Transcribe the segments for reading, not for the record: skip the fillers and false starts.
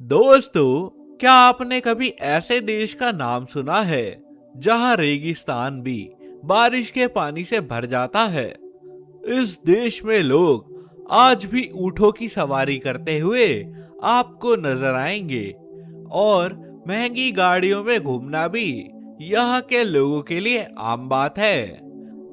दोस्तों, क्या आपने कभी ऐसे देश का नाम सुना है जहां रेगिस्तान भी बारिश के पानी से भर जाता है? इस देश में लोग आज भी ऊंटों की सवारी करते हुए आपको नजर आएंगे और महंगी गाड़ियों में घूमना भी यहाँ के लोगों के लिए आम बात है।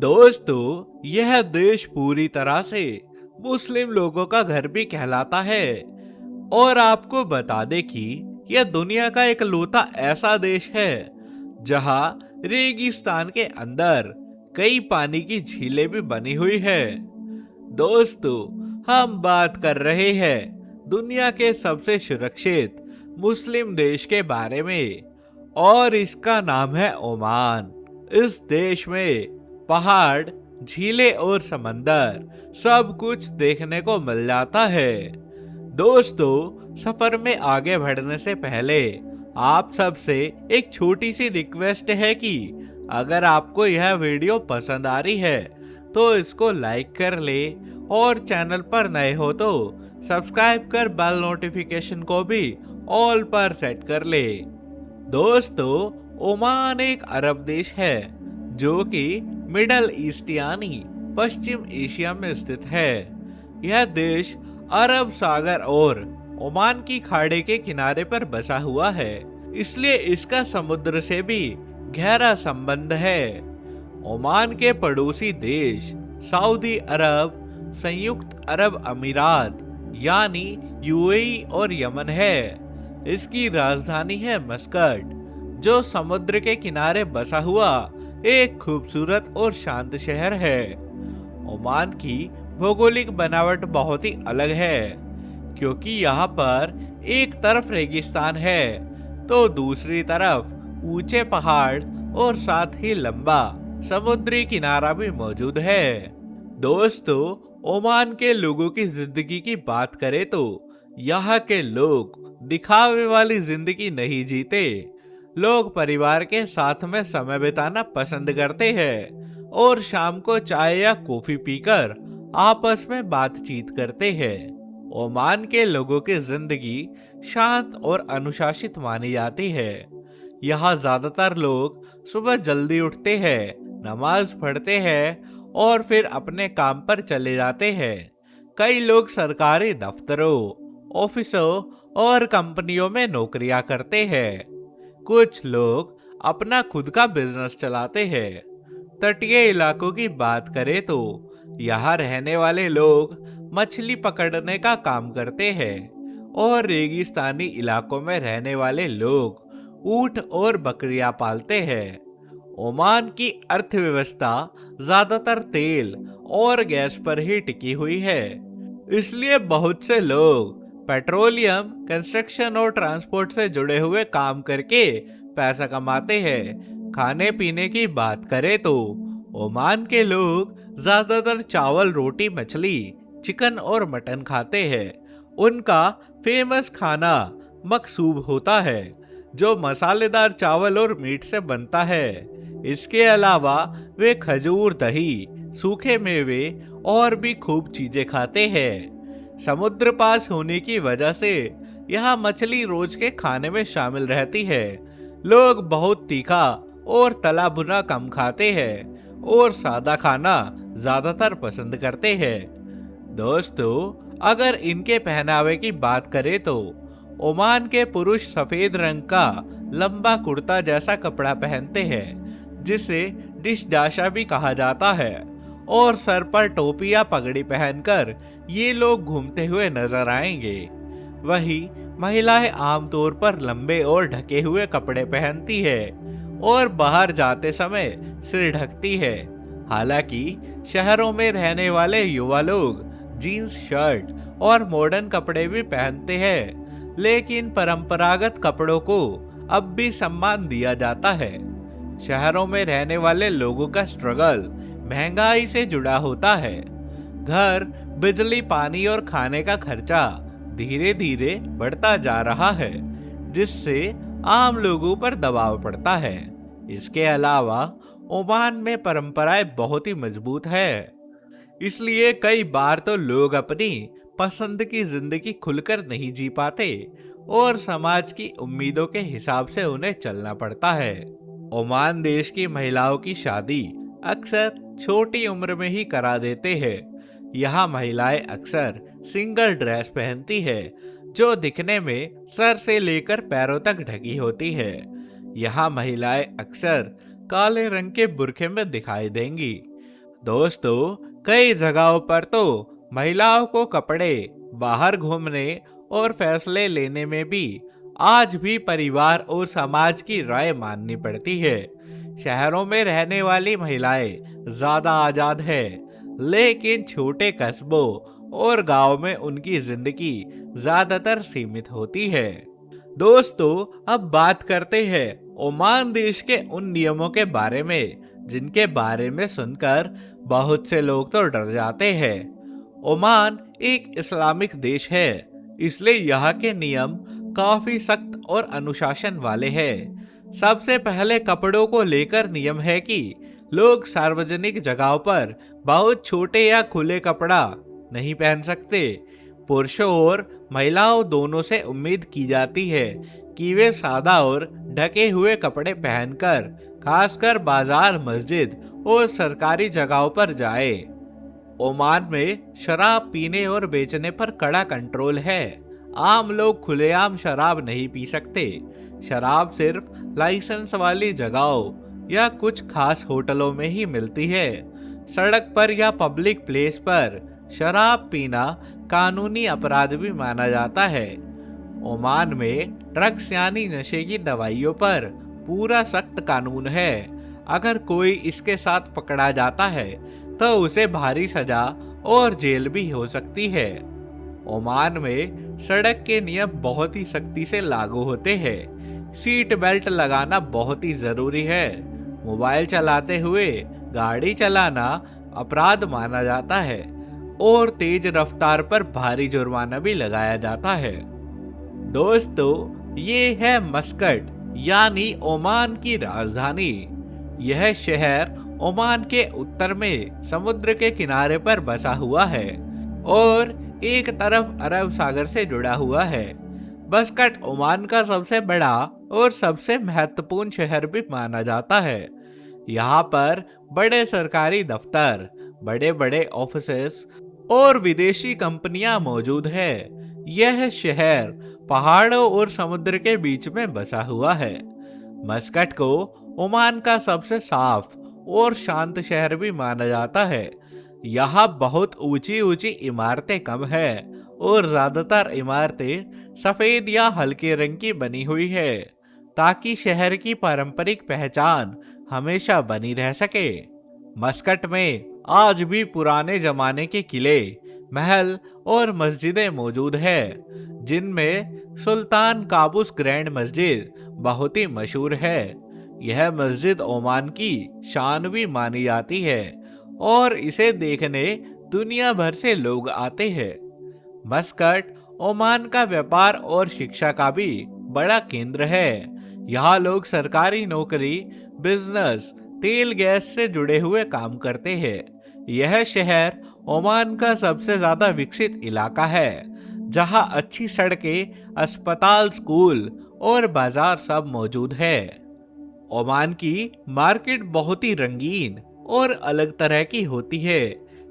दोस्तों, यह देश पूरी तरह से मुस्लिम लोगों का घर भी कहलाता है और आपको बता दें कि यह दुनिया का इकलौता ऐसा देश है जहां रेगिस्तान के अंदर कई पानी की झीलें भी बनी हुई है। दोस्तों, हम बात कर रहे हैं दुनिया के सबसे सुरक्षित मुस्लिम देश के बारे में और इसका नाम है ओमान। इस देश में पहाड़, झीलें और समंदर सब कुछ देखने को मिल जाता है। दोस्तों, सफर में आगे बढ़ने से पहले आप सबसे एक छोटी सी रिक्वेस्ट है कि अगर आपको यह वीडियो पसंद आ रही है तो इसको लाइक कर ले और चैनल पर नए हो तो सब्सक्राइब कर बेल नोटिफिकेशन को भी ऑल पर सेट कर ले। दोस्तों, ओमान एक अरब देश है जो कि मिडल ईस्ट यानी पश्चिम एशिया में स्थित है। यह देश अरब सागर और ओमान की खाड़ी के किनारे पर बसा हुआ है, इसलिए इसका समुद्र से भी गहरा संबंध है। ओमान के पड़ोसी देश सऊदी अरब, संयुक्त अरब अमीरात यानी यूएई और यमन है। इसकी राजधानी है मस्कट, जो समुद्र के किनारे बसा हुआ एक खूबसूरत और शांत शहर है। ओमान की भौगोलिक बनावट बहुत ही अलग है, क्योंकि यहाँ पर एक तरफ रेगिस्तान है तो दूसरी तरफ ऊंचे पहाड़ और साथ ही लंबा समुद्री किनारा भी मौजूद है। दोस्तों, ओमान के लोगों की जिंदगी की बात करें तो यहाँ के लोग दिखावे वाली जिंदगी नहीं जीते। लोग परिवार के साथ में समय बिताना पसंद करते हैं और शाम को चाय या कॉफी पीकर आपस में बातचीत करते हैं। ओमान के लोगों की जिंदगी शांत और अनुशासित मानी जाती है। यहाँ ज्यादातर लोग सुबह जल्दी उठते हैं, नमाज पढ़ते हैं और फिर अपने काम पर चले जाते हैं। कई लोग सरकारी दफ्तरों, ऑफिसों और कंपनियों में नौकरियां करते हैं। कुछ लोग अपना खुद का बिजनेस चलाते हैं। तटीय इलाकों की बात करें तो यहाँ रहने वाले लोग मछली पकड़ने का काम करते हैं और रेगिस्तानी इलाकों में रहने वाले लोग ऊंट और बकरियां पालते हैं। ओमान की अर्थव्यवस्था ज्यादातर तेल और गैस पर ही टिकी हुई है, इसलिए बहुत से लोग पेट्रोलियम, कंस्ट्रक्शन और ट्रांसपोर्ट से जुड़े हुए काम करके पैसा कमाते हैं। खाने पीने की बात करें तो ओमान के लोग ज्यादातर चावल, रोटी, मछली, चिकन और मटन खाते हैं। उनका फेमस खाना मकसूब होता है, जो मसालेदार चावल और मीट से बनता है। इसके अलावा वे खजूर, दही, सूखे मेवे और भी खूब चीजें खाते हैं। समुद्र पास होने की वजह से यहाँ मछली रोज के खाने में शामिल रहती है। लोग बहुत तीखा और तला भुना कम खाते हैं और सादा खाना ज्यादातर पसंद करते हैं। दोस्तों, अगर इनके पहनावे की बात करें तो ओमान के पुरुष सफेद रंग का लंबा कुर्ता जैसा कपड़ा पहनते हैं, जिसे डिशडाशा भी कहा जाता है, और सर पर टोपी या पगड़ी पहनकर ये लोग घूमते हुए नजर आएंगे। वहीं महिलाएं आमतौर पर लंबे और ढके हुए कपड़े पहनती है और बाहर जाते समय सिर ढकती है। हालांकि शहरों में रहने वाले युवा लोग जीन्स, शर्ट और मॉडर्न कपड़े भी पहनते हैं, लेकिन परंपरागत कपड़ों को अब भी सम्मान दिया जाता है। शहरों में रहने वाले लोगों का स्ट्रगल महंगाई से जुड़ा होता है। घर, बिजली, पानी और खाने का खर्चा धीरे धीरे बढ़ता जा रहा है, जिससे आम लोगों पर दबाव पड़ता है। इसके अलावा ओमान में परंपराएं बहुत ही मजबूत है, इसलिए कई बार तो लोग अपनी पसंद की जिंदगी खुलकर नहीं जी पाते और समाज की उम्मीदों के हिसाब से उन्हें चलना पड़ता है। ओमान देश की महिलाओं की शादी अक्सर छोटी उम्र में ही करा देते हैं। यहाँ महिलाएं अक्सर सिंगल ड्रेस पहनती है जो दिखने में सर से लेकर पैरों तक ढकी होती है। यहाँ महिलाएं अक्सर काले रंग के बुर्के में दिखाई देंगी। दोस्तों, कई जगहों पर तो महिलाओं को कपड़े, बाहर घूमने और फैसले लेने में भी आज भी परिवार और समाज की राय माननी पड़ती है। शहरों में रहने वाली महिलाएं ज्यादा आजाद है, लेकिन छोटे कस्बों और गांव में उनकी जिंदगी ज्यादातर सीमित होती है। दोस्तों, अब बात करते हैं ओमान देश के उन नियमों के बारे में जिनके बारे में सुनकर बहुत से लोग तो डर जाते हैं। ओमान एक इस्लामिक देश है, इसलिए यहाँ के नियम काफी सख्त और अनुशासन वाले हैं। सबसे पहले कपड़ों को लेकर नियम है कि लोग सार्वजनिक जगहों पर बहुत छोटे या खुले कपड़ा नहीं पहन सकते। पुरुषों और महिलाओं दोनों से उम्मीद की जाती है कि वे सादा और ढके हुए कपड़े पहनकर खासकर बाजार, मस्जिद और सरकारी जगहों पर जाए। ओमान में शराब पीने और बेचने पर कड़ा कंट्रोल है। आम लोग खुलेआम शराब नहीं पी सकते। शराब सिर्फ लाइसेंस वाली जगहों या कुछ खास होटलों में ही मिलती है। सड़क पर या पब्लिक प्लेस पर शराब पीना कानूनी अपराध भी माना जाता है। ओमान में ड्रग्स यानी नशे की दवाइयों पर पूरा सख्त कानून है। अगर कोई इसके साथ पकड़ा जाता है तो उसे भारी सजा और जेल भी हो सकती है। ओमान में सड़क के नियम बहुत ही सख्ती से लागू होते हैं। सीट बेल्ट लगाना बहुत ही जरूरी है। मोबाइल चलाते हुए गाड़ी चलाना अपराध माना जाता है और तेज रफ्तार पर भारी जुर्माना भी लगाया जाता है। दोस्तों, ये है मस्कट यानी ओमान की राजधानी। यह शहर ओमान के उत्तर में समुद्र के किनारे पर बसा हुआ है और एक तरफ अरब सागर से जुड़ा हुआ है। मस्कट ओमान का सबसे बड़ा और सबसे महत्वपूर्ण शहर भी माना जाता है। यहाँ पर बड़े सरकारी दफ्तर, बड़े बड़े ऑफिसेस और विदेशी कंपनियां मौजूद है। यह शहर पहाड़ों और समुद्र के बीच में बसा हुआ है। मस्कट को ओमान का सबसे साफ और शांत शहर भी माना जाता है। यहाँ बहुत ऊंची ऊंची इमारतें कम है और ज्यादातर इमारतें सफेद या हल्के रंग की बनी हुई है ताकि शहर की पारंपरिक पहचान हमेशा बनी रह सके। मस्कट में आज भी पुराने जमाने के किले, महल और मस्जिदें मौजूद है, जिनमें सुल्तान काबूस ग्रैंड मस्जिद बहुत ही मशहूर है। यह मस्जिद ओमान की शान भी मानी जाती है और इसे देखने दुनिया भर से लोग आते हैं। मस्कट ओमान का व्यापार और शिक्षा का भी बड़ा केंद्र है। यहाँ लोग सरकारी नौकरी, बिजनेस, तेल गैस से जुड़े हुए काम करते हैं। यह शहर ओमान का सबसे ज्यादा विकसित इलाका है, जहाँ अच्छी सड़कें, अस्पताल, स्कूल और बाजार सब मौजूद है। ओमान की मार्केट बहुत ही रंगीन और अलग तरह की होती है,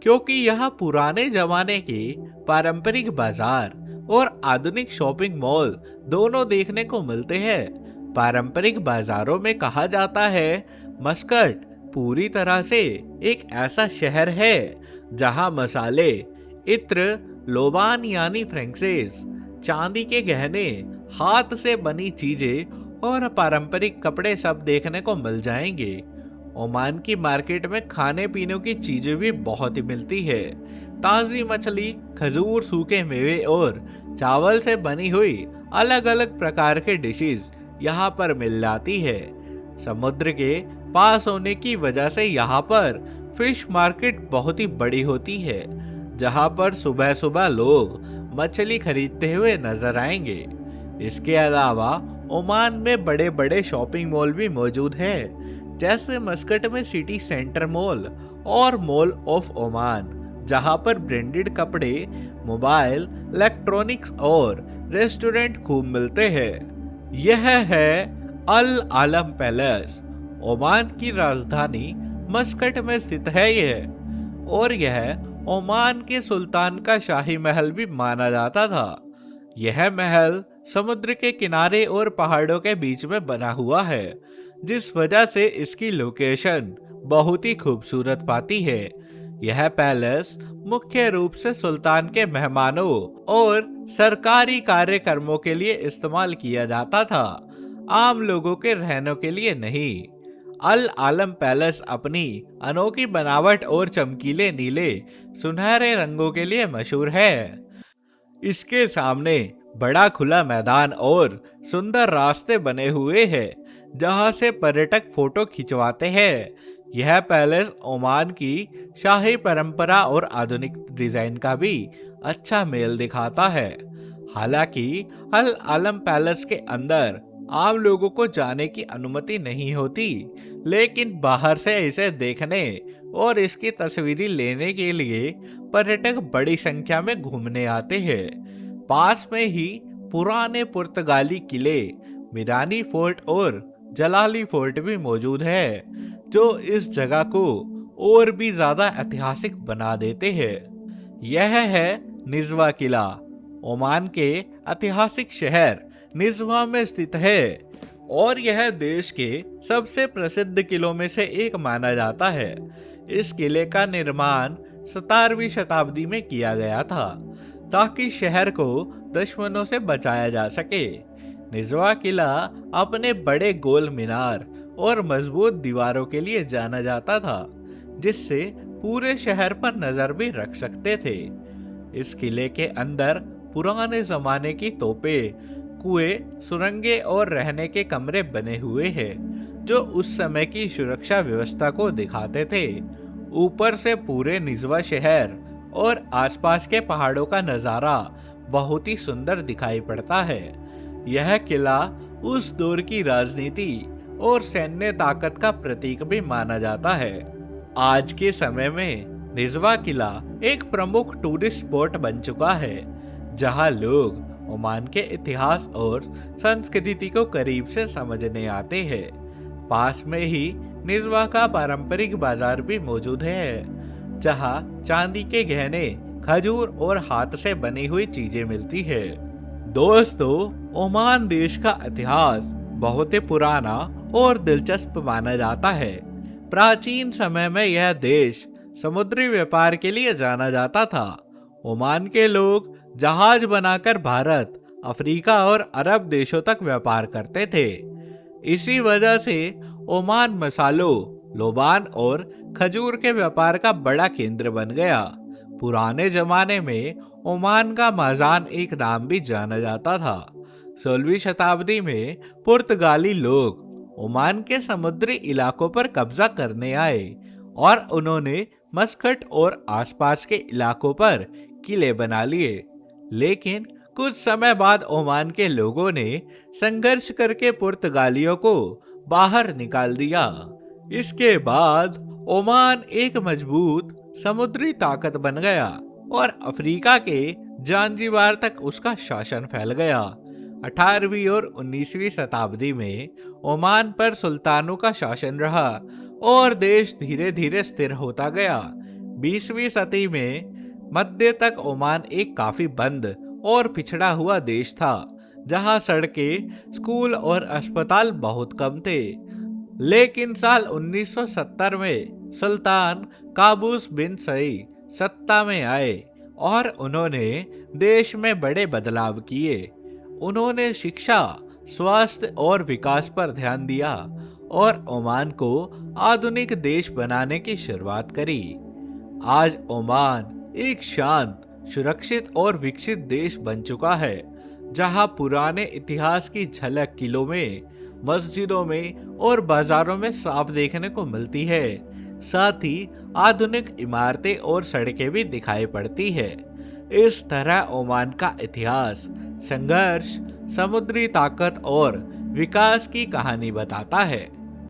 क्योंकि यहाँ पुराने जमाने के पारंपरिक बाजार और आधुनिक शॉपिंग मॉल दोनों देखने को मिलते हैं। पारंपरिक बाजारों में कहा जाता है मस्कट पूरी तरह से एक ऐसा शहर है जहां मसाले, इत्र, लोबान यानी फ्रेंचेस, चांदी के गहने, हाथ से बनी चीजें और पारंपरिक कपड़े सब देखने को मिल जाएंगे। ओमान की मार्केट में खाने पीने की चीजें भी बहुत ही मिलती है। ताजी मछली, खजूर, सूखे मेवे और चावल से बनी हुई अलग अलग प्रकार के डिशेस यहाँ पर मिल जाती है। समुद्र के पास होने की वजह से यहाँ पर फिश मार्केट बहुत ही बड़ी होती है, जहाँ पर सुबह सुबह लोग मछली खरीदते हुए नजर आएंगे। इसके अलावा ओमान में बड़े बड़े शॉपिंग मॉल भी मौजूद हैं, जैसे मस्कट में सिटी सेंटर मॉल और मॉल ऑफ ओमान, जहाँ पर ब्रांडेड कपड़े, मोबाइल, इलेक्ट्रॉनिक्स और रेस्टोरेंट खूब मिलते हैं। यह है अल आलम पैलेस। ओमान की राजधानी मस्कट में स्थित है यह, और यह ओमान के सुल्तान का शाही महल भी माना जाता था। यह महल समुद्र के किनारे और पहाड़ों के बीच में बना हुआ है, जिस वजह से इसकी लोकेशन बहुत ही खूबसूरत पाती है। यह पैलेस मुख्य रूप से सुल्तान के मेहमानों और सरकारी कार्यक्रमों के लिए इस्तेमाल किया जाता था, आम लोगों के रहने के लिए नहीं। अल आलम पैलेस अपनी अनोखी बनावट और चमकीले नीले सुनहरे रंगों के लिए मशहूर है। इसके सामने बड़ा खुला मैदान और सुंदर रास्ते बने हुए हैं, जहां से पर्यटक फोटो खिंचवाते हैं। यह पैलेस ओमान की शाही परंपरा और आधुनिक डिजाइन का भी अच्छा मेल दिखाता है। हालांकि अल आलम पैलेस के अंदर आम लोगों को जाने की अनुमति नहीं होती, लेकिन बाहर से इसे देखने और इसकी तस्वीरें लेने के लिए पर्यटक बड़ी संख्या में घूमने आते हैं। पास में ही पुराने पुर्तगाली किले, मिरानी फोर्ट और जलाली फोर्ट भी मौजूद है, जो इस जगह को और भी ज्यादा ऐतिहासिक बना देते हैं। यह है निज़वा किला। ओमान के ऐतिहासिक शहर निज़वा में स्थित है, और यह देश के सबसे प्रसिद्ध किलों में से एक माना जाता है। इस किले का निर्माण 17वीं शताब्दी में किया गया था, ताकि शहर को दुश्मनों से बचाया जा सके। निज़वा किला अपने बड़े गोल मीनार और मजबूत दीवारों के लिए जाना जाता था, जिससे पूरे शहर पर नजर भी रख सकते थे। इस किले के अंदर पुराने जमाने की तोपें, कुएं, सुरंगें और रहने के कमरे बने हुए हैं, जो उस समय की सुरक्षा व्यवस्था को दिखाते थे। ऊपर से पूरे निज़वा शहर और आसपास के पहाड़ों का नज़ारा बहुत ही सुंदर दिखाई पड़ता है। यह किला उस दौर की राजनीति और सैन्य ताकत का प्रतीक भी माना जाता है। आज के समय में निज़वा किला एक प्रमुख टूरिस्ट स्पॉट बन चुका है, जहां लोग ओमान के इतिहास और संस्कृति को करीब से समझने आते हैं। पास में ही निज़वा का पारंपरिक बाजार भी मौजूद है, जहां चांदी के गहने, खजूर और हाथ से बनी हुई चीजें मिलती है। दोस्तों, ओमान देश का इतिहास बहुत ही पुराना और दिलचस्प माना जाता है। प्राचीन समय में यह देश समुद्री व्यापार के लिए जाना जाता था। ओमान के लोग जहाज बनाकर भारत, अफ्रीका और अरब देशों तक व्यापार करते थे। इसी वजह से ओमान मसालों, लोबान और खजूर के व्यापार का बड़ा केंद्र बन गया। पुराने जमाने में ओमान का माजान एक नाम भी जाना जाता था। 16वीं शताब्दी में पुर्तगाली लोग ओमान के समुद्री इलाकों पर कब्जा करने आए, और उन्होंने मस्कट और आसपास के इलाकों पर किले बना लिए। लेकिन कुछ समय बाद ओमान के लोगों ने संघर्ष करके पुर्तगालियों को बाहर निकाल दिया। इसके बाद ओमान एक मजबूत समुद्री ताकत बन गया, और अफ्रीका के जांजिबार तक उसका शासन फैल गया। 18वीं और 19वीं शताब्दी में ओमान पर सुल्तानों का शासन रहा, और देश धीरे धीरे स्थिर होता गया। 20वीं सदी में मध्य तक ओमान एक काफी बंद और पिछड़ा हुआ देश था, जहां सड़कें, स्कूल और अस्पताल बहुत कम थे। लेकिन साल 1970 में सुल्तान काबूस बिन सई सत्ता में आए, और उन्होंने देश में बड़े बदलाव किए। उन्होंने शिक्षा, स्वास्थ्य और विकास पर ध्यान दिया, और ओमान को आधुनिक देश बनाने की शुरुआत करी। आज ओमान एक शांत, सुरक्षित और विकसित देश बन चुका है, जहां पुराने इतिहास की झलक किलों में, मस्जिदों में और बाजारों में साफ देखने को मिलती है। साथ ही आधुनिक इमारतें और सड़कें भी दिखाई पड़ती है। इस तरह ओमान का इतिहास संघर्ष, समुद्री ताकत और विकास की कहानी बताता है।